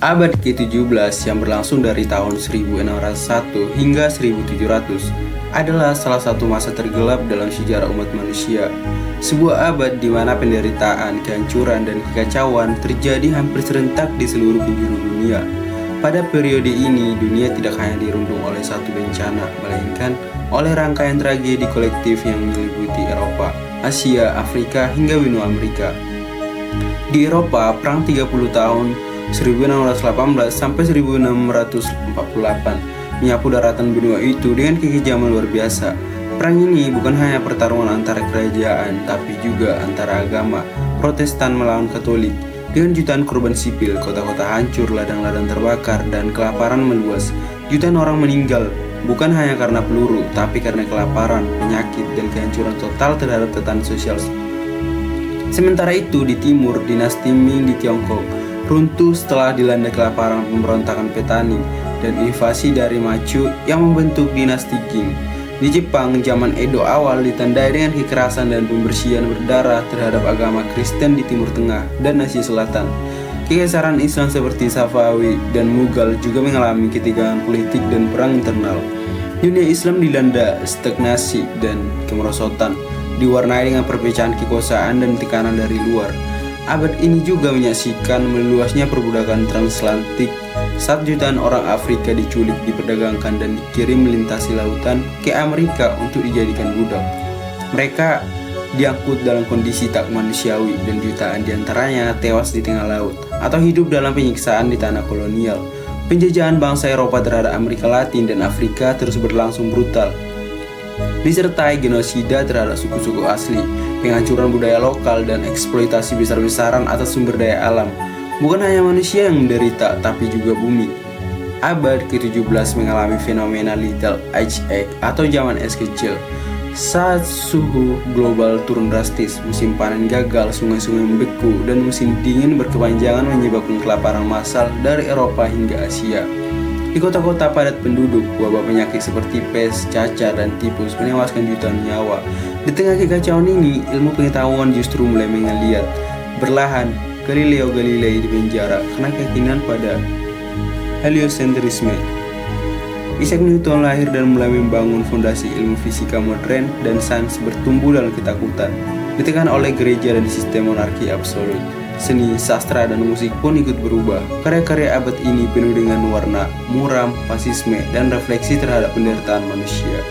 Abad ke-17 yang berlangsung dari tahun 1601 hingga 1700 adalah salah satu masa tergelap dalam sejarah umat manusia. Sebuah abad di mana penderitaan, kehancuran, dan kekacauan terjadi hampir serentak di seluruh penjuru dunia. Pada periode ini, dunia tidak hanya dirundung oleh satu bencana, melainkan oleh rangkaian tragedi kolektif yang meliputi Eropa, Asia, Afrika, hingga benua Amerika. Di Eropa, Perang 30 tahun 1618 sampai 1648 menyapu daratan benua itu dengan kekejaman luar biasa. Perang ini bukan hanya pertarungan antara kerajaan, tapi juga antara agama, Protestan melawan Katolik. Dengan jutaan korban sipil, kota-kota hancur, ladang-ladang terbakar, dan kelaparan meluas. Jutaan orang meninggal, bukan hanya karena peluru, tapi karena kelaparan, penyakit, dan kehancuran total terhadap tatanan sosial. Sementara itu, di timur, dinasti Ming di Tiongkok runtuh setelah dilanda kelaparan, pemberontakan petani, dan invasi dari Manchu yang membentuk dinasti Qing. Di Jepang, zaman Edo awal ditandai dengan kekerasan dan pembersihan berdarah terhadap agama Kristen di Timur Tengah dan Asia Selatan. Kekaisaran Islam seperti Safawi dan Mughal juga mengalami ketegangan politik dan perang internal. Dunia Islam dilanda stagnasi dan kemerosotan, diwarnai dengan perpecahan kekuasaan dan tekanan dari luar. Abad ini juga menyaksikan meluasnya perbudakan transatlantik saat jutaan orang Afrika diculik, diperdagangkan, dan dikirim melintasi lautan ke Amerika untuk dijadikan budak. Mereka diangkut dalam kondisi tak manusiawi dan jutaan diantaranya tewas di tengah laut atau hidup dalam penyiksaan di tanah kolonial. Penjajahan bangsa Eropa terhadap Amerika Latin dan Afrika terus berlangsung brutal, disertai genosida terhadap suku-suku asli, penghancuran budaya lokal, dan eksploitasi besar-besaran atas sumber daya alam. Bukan hanya manusia yang menderita, tapi juga bumi. Abad ke-17 mengalami fenomena Little Ice Age atau zaman es kecil. Saat suhu global turun drastis, musim panen gagal, sungai-sungai membeku, dan musim dingin berkepanjangan menyebabkan kelaparan massal dari Eropa hingga Asia. Di kota-kota padat penduduk, wabah penyakit seperti pes, cacar, dan tipus menewaskan jutaan nyawa. Di tengah kekacauan ini, ilmu pengetahuan justru mulai menggeliat. Perlahan, Galileo Galilei dipenjara karena keyakinan pada heliocentrisme. Isaac Newton lahir dan mulai membangun fondasi ilmu fisika modern, dan sains bertumbuh dalam ketakutan, ditekan oleh gereja dan sistem monarki absolut. Seni, sastra, dan musik pun ikut berubah. Karya-karya abad ini penuh dengan warna, muram, fasisme, dan refleksi terhadap penderitaan manusia.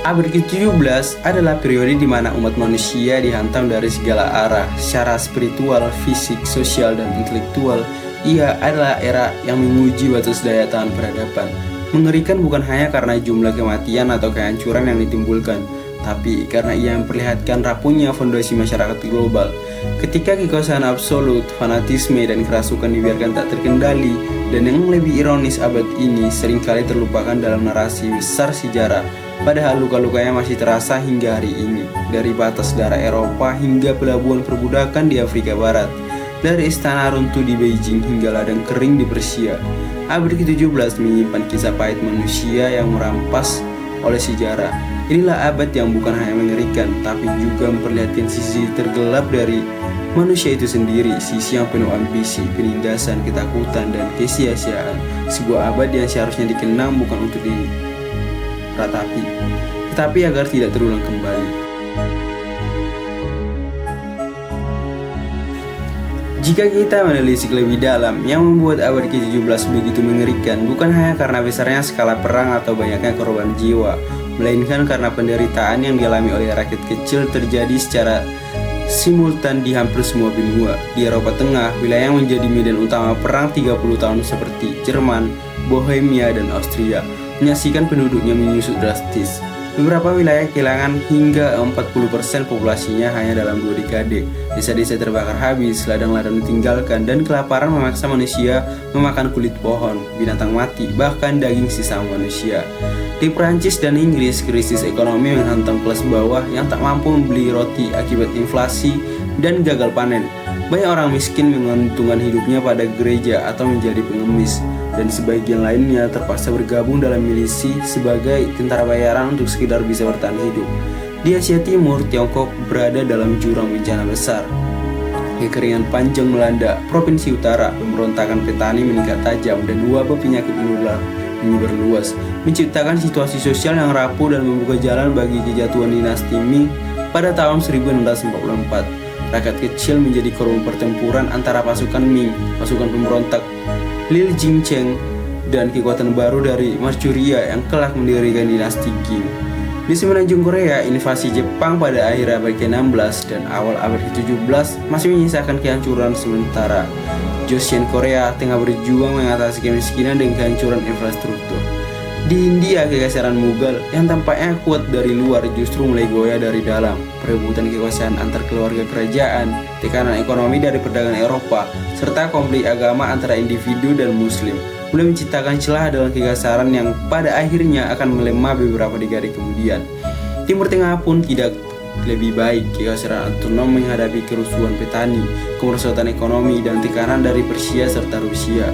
Abad ke-17 adalah periode di mana umat manusia dihantam dari segala arah, secara spiritual, fisik, sosial, dan intelektual. Ia adalah era yang menguji batas daya tahan peradaban. Mengerikan bukan hanya karena jumlah kematian atau kehancuran yang ditimbulkan, tapi karena ia memperlihatkan rapuhnya fondasi masyarakat global. Ketika kekuasaan absolut, fanatisme, dan kerasukan dibiarkan tak terkendali, dan yang lebih ironis, abad ini seringkali terlupakan dalam narasi besar sejarah, padahal luka-lukanya masih terasa hingga hari ini, dari batas daerah Eropa hingga pelabuhan perbudakan di Afrika Barat, dari istana runtuh di Beijing hingga ladang kering di Persia. Abad ke-17 menyimpan kisah pahit manusia yang merampas oleh sejarah. Inilah abad yang bukan hanya mengerikan, tapi juga memperlihatkan sisi tergelap dari manusia itu sendiri, sisi yang penuh ambisi, penindasan, ketakutan, dan kesia-siaan. Sebuah abad yang seharusnya dikenang bukan untuk diratapi, tetapi agar tidak terulang kembali. Jika kita menelisik lebih dalam, yang membuat abad ke-17 begitu mengerikan bukan hanya karena besarnya skala perang atau banyaknya korban jiwa, melainkan karena penderitaan yang dialami oleh rakyat kecil terjadi secara simultan di hampir semua benua. Di Eropa Tengah, wilayah yang menjadi medan utama perang 30 tahun seperti Jerman, Bohemia, dan Austria menyaksikan penduduknya menyusut drastis. Beberapa wilayah kehilangan hingga 40% populasinya hanya dalam 2 dekade. Desa-desa terbakar habis, ladang-ladang ditinggalkan, dan kelaparan memaksa manusia memakan kulit pohon, binatang mati, bahkan daging sisa manusia. Di Prancis dan Inggris, krisis ekonomi menghantam kelas bawah yang tak mampu membeli roti akibat inflasi dan gagal panen. Banyak orang miskin menggantungkan hidupnya pada gereja atau menjadi pengemis, dan sebagian lainnya terpaksa bergabung dalam milisi sebagai tentara bayaran untuk sekedar bisa bertahan hidup. Di Asia Timur, Tiongkok berada dalam jurang bencana besar. Kekeringan panjang melanda provinsi utara, pemberontakan petani meningkat tajam, dan wabah penyakit menular menyebar luas, menciptakan situasi sosial yang rapuh dan membuka jalan bagi kejatuhan dinasti Ming pada tahun 1644. Rakyat kecil menjadi korban pertempuran antara pasukan Ming, pasukan pemberontak Lil Jingcheng, dan kekuatan baru dari Manchuria yang kelak mendirikan dinasti Qing. Di semenanjung Korea, invasi Jepang pada akhir abad ke-16 dan awal abad ke-17 masih menyisakan kehancuran sementara. Joseon Korea tengah berjuang mengatasi kemiskinan dan kehancuran infrastruktur. Di India, kegeseran Mughal yang tampaknya kuat dari luar justru mulai goyah dari dalam. Perebutan kekuasaan antar keluarga kerajaan, tekanan ekonomi dari perdagangan Eropa, serta konflik agama antara individu dan Muslim mulai menciptakan celah dalam kegeseran yang pada akhirnya akan melemah beberapa dekade kemudian. Timur Tengah pun tidak lebih baik. Kegeseran otonom menghadapi kerusuhan petani, kemerosotan ekonomi, dan tekanan dari Persia serta Rusia.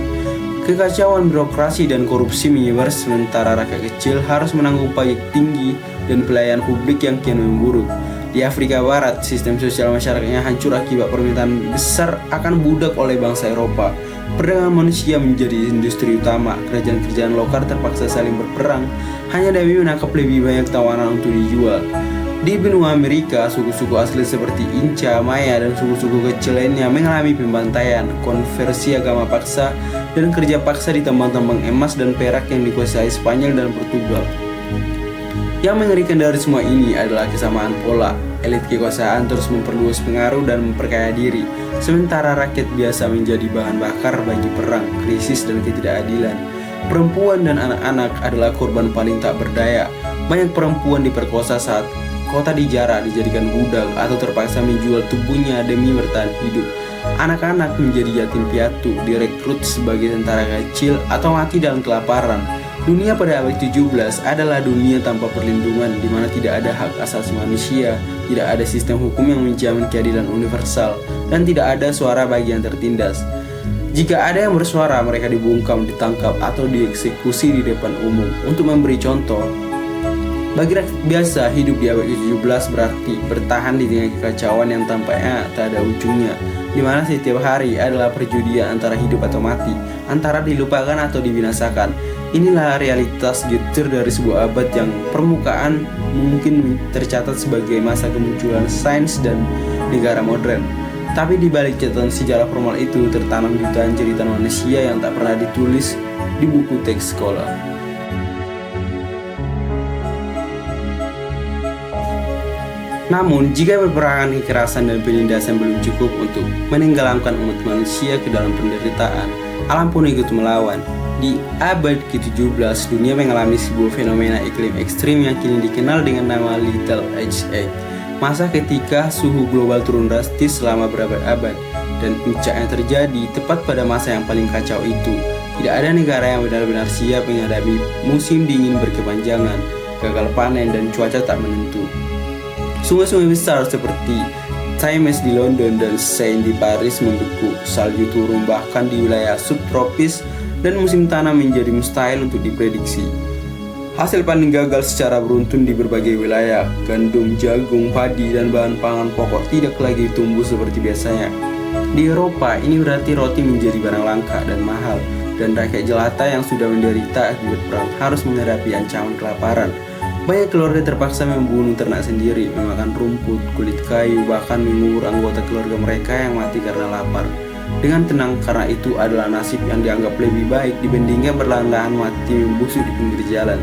Kekacauan birokrasi dan korupsi menyebar sementara rakyat kecil harus menanggung pajak tinggi dan pelayanan publik yang kian memburuk. Di Afrika Barat, sistem sosial masyarakatnya hancur akibat permintaan besar akan budak oleh bangsa Eropa. Perdagangan manusia menjadi industri utama. Kerajaan-kerajaan lokal terpaksa saling berperang hanya demi menangkap lebih banyak tawanan untuk dijual. Di benua Amerika, suku-suku asli seperti Inca, Maya, dan suku-suku kecil lainnya mengalami pembantaian, konversi agama paksa, dan kerja paksa di tambang-tambang emas dan perak yang dikuasai Spanyol dan Portugal. Yang mengerikan dari semua ini adalah kesamaan pola. Elit kekuasaan terus memperluas pengaruh dan memperkaya diri, sementara rakyat biasa menjadi bahan bakar bagi perang, krisis, dan ketidakadilan. Perempuan dan anak-anak adalah korban paling tak berdaya. Banyak perempuan diperkosa saat kota dijarah, dijadikan budak, atau terpaksa menjual tubuhnya demi bertahan hidup. Anak-anak menjadi yatim piatu, direkrut sebagai tentara kecil, atau mati dalam kelaparan. Dunia pada abad 17 adalah dunia tanpa perlindungan, di mana tidak ada hak asasi manusia, tidak ada sistem hukum yang menjamin keadilan universal, dan tidak ada suara bagi yang tertindas. Jika ada yang bersuara, mereka dibungkam, ditangkap, atau dieksekusi di depan umum. Untuk memberi contoh, bagi rakyat biasa, hidup di abad ke-17 berarti bertahan di tengah kekacauan yang tampaknya tak ada ujungnya, di mana setiap hari adalah perjudian antara hidup atau mati, antara dilupakan atau dibinasakan. Inilah realitas getir dari sebuah abad yang permukaan mungkin tercatat sebagai masa kemunculan sains dan negara modern. Tapi di balik catatan sejarah formal itu tertanam jutaan cerita manusia yang tak pernah ditulis di buku teks sekolah. Namun, jika peperangan, kekerasan, dan penindasan belum cukup untuk menenggelamkan umat manusia ke dalam penderitaan, alam pun ikut melawan. Di abad ke-17, dunia mengalami sebuah fenomena iklim ekstrim yang kini dikenal dengan nama Little Ice Age. Masa ketika suhu global turun drastis selama berabad-abad, dan puncaknya terjadi tepat pada masa yang paling kacau itu. Tidak ada negara yang benar-benar siap menghadapi musim dingin berkepanjangan, gagal panen, dan cuaca tak menentu. Sungai-sungai besar seperti Thames di London dan Seine di Paris membeku, salju turun bahkan di wilayah subtropis, dan musim tanam menjadi mustahil untuk diprediksi. Hasil panen gagal secara beruntun di berbagai wilayah. Gandum, jagung, padi, dan bahan pangan pokok tidak lagi tumbuh seperti biasanya. Di Eropa, ini berarti roti menjadi barang langka dan mahal, dan rakyat jelata yang sudah menderita akibat perang harus menghadapi ancaman kelaparan. Banyak keluarga terpaksa membunuh ternak sendiri, memakan rumput, kulit kayu, bahkan mengubur anggota keluarga mereka yang mati karena lapar. Dengan tenang, karena itu adalah nasib yang dianggap lebih baik dibandingkan berlahan-lahan mati membusuk di pinggir jalan.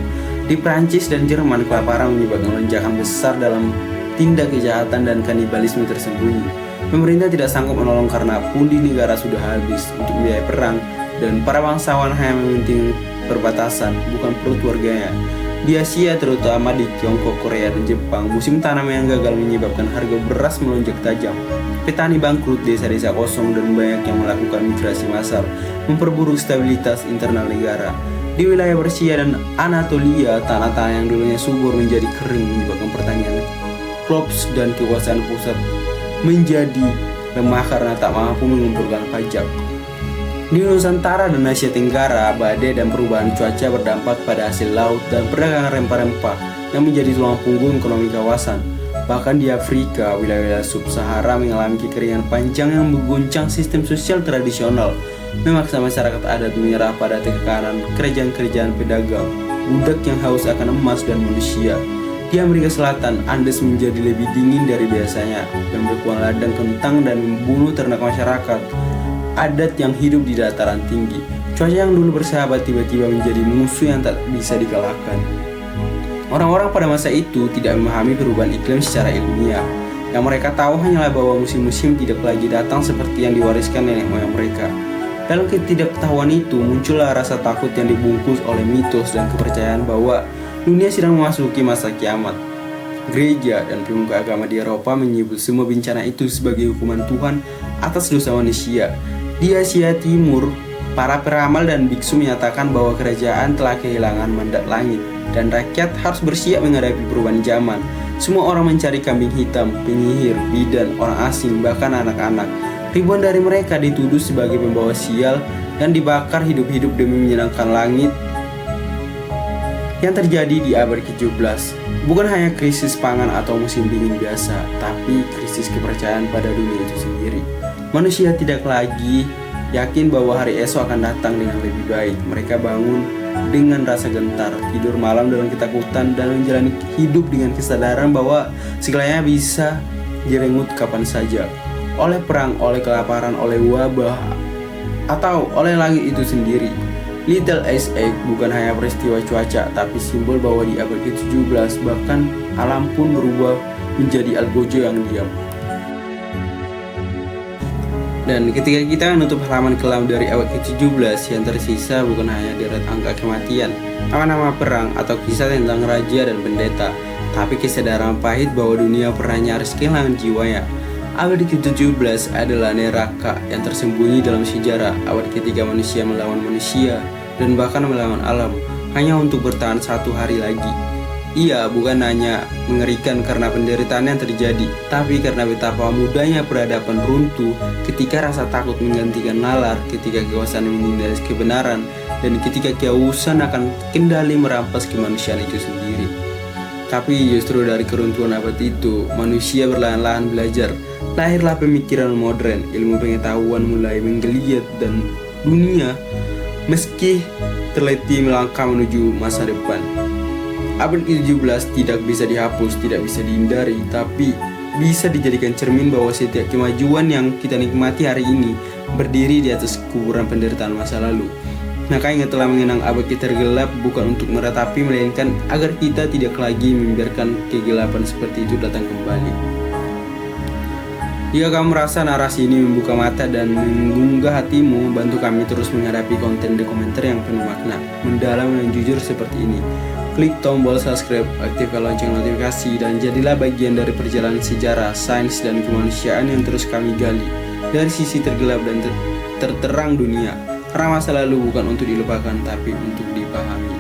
Di Prancis dan Jerman, kelaparan menyebabkan lonjakan besar dalam tindak kejahatan dan kanibalisme tersembunyi. Pemerintah tidak sanggup menolong karena pundi negara sudah habis untuk biaya perang, dan para bangsawan hanya mementingkan perbatasan, bukan perut warganya. Di Asia, terutama di Tiongkok, Korea, dan Jepang, musim tanam yang gagal menyebabkan harga beras melonjak tajam. Petani bangkrut, desa-desa kosong, dan banyak yang melakukan migrasi massal, memperburuk stabilitas internal negara. Di wilayah Persia dan Anatolia, tanah-tanah yang dulunya subur menjadi kering, menyebabkan pertanian klops dan kekuasaan pusat menjadi lemah karena tak mampu mengumpulkan pajak. Di Nusantara dan Asia Tenggara, badai dan perubahan cuaca berdampak pada hasil laut dan perdagangan rempah-rempah yang menjadi tulang punggung ekonomi kawasan. Bahkan di Afrika, wilayah sub-Sahara mengalami kekeringan panjang yang mengguncang sistem sosial tradisional, memaksa masyarakat adat menyerah pada tekanan kerajaan-kerajaan pedagang, budak yang haus akan emas dan manusia. Di Amerika Selatan, Andes menjadi lebih dingin dari biasanya, membekuan ladang kentang dan membunuh ternak masyarakat adat yang hidup di dataran tinggi. Cuaca yang dulu bersahabat tiba-tiba menjadi musuh yang tak bisa dikalahkan. Orang-orang pada masa itu tidak memahami perubahan iklim secara ilmiah. Yang mereka tahu hanyalah bahwa musim-musim tidak lagi datang seperti yang diwariskan nenek moyang mereka. Dalam ketidaktahuan itu muncullah rasa takut yang dibungkus oleh mitos dan kepercayaan bahwa dunia sedang memasuki masa kiamat. Gereja dan pemuka agama di Eropa menyebut semua bencana itu sebagai hukuman Tuhan atas dosa manusia. Di Asia Timur, para peramal dan biksu menyatakan bahwa kerajaan telah kehilangan mandat langit dan rakyat harus bersiap menghadapi perubahan zaman. Semua orang mencari kambing hitam, penyihir, bidan, orang asing, bahkan anak-anak. Ribuan dari mereka dituduh sebagai pembawa sial dan dibakar hidup-hidup demi menyenangkan langit. Yang terjadi di abad ke-17 bukan hanya krisis pangan atau musim dingin biasa, tapi krisis kepercayaan pada dunia itu sendiri. Manusia tidak lagi yakin bahwa hari esok akan datang dengan lebih baik. Mereka bangun dengan rasa gentar, tidur malam dengan ketakutan, dan menjalani hidup dengan kesadaran bahwa segalanya bisa direnggut kapan saja. Oleh perang, oleh kelaparan, oleh wabah, atau oleh langit itu sendiri. Little Ice Age bukan hanya peristiwa cuaca, tapi simbol bahwa di abad ke-17 bahkan alam pun berubah menjadi algojo yang diam. Dan ketika kita menutup halaman kelam dari abad ke-17, yang tersisa bukan hanya deret angka kematian, nama-nama perang, atau kisah tentang raja dan pendeta, tapi kesadaran pahit bahwa dunia pernah nyaris kehilangan jiwanya. Abad ke-17 adalah neraka yang tersembunyi dalam sejarah, abad ketika manusia melawan manusia dan bahkan melawan alam hanya untuk bertahan satu hari lagi. Ia bukan hanya mengerikan karena penderitaan yang terjadi, tapi karena betapa mudahnya peradaban runtuh ketika rasa takut menggantikan nalar, ketika kekuasaan menindas kebenaran, dan ketika kehausan akan kendali merampas kemanusiaan itu sendiri. Tapi justru dari keruntuhan abad itu, manusia perlahan-lahan belajar. Lahirlah pemikiran modern, ilmu pengetahuan mulai menggeliat, dan dunia meski terleti melangkah menuju masa depan. Abad ke-17 tidak bisa dihapus, tidak bisa dihindari, tapi bisa dijadikan cermin bahwa setiap kemajuan yang kita nikmati hari ini berdiri di atas kuburan penderitaan masa lalu. Maka ingatlah, mengenang abad kita tergelap bukan untuk meratapi, melainkan agar kita tidak lagi membiarkan kegelapan seperti itu datang kembali. Jika kamu merasa narasi ini membuka mata dan menggugah hatimu, bantu kami terus menghadapi konten dokumenter yang penuh makna, mendalam dan jujur seperti ini. Klik tombol subscribe, aktifkan lonceng notifikasi, dan jadilah bagian dari perjalanan sejarah, sains, dan kemanusiaan yang terus kami gali dari sisi tergelap dan terterang dunia. Karena masa lalu bukan untuk dilupakan, tapi untuk dipahami.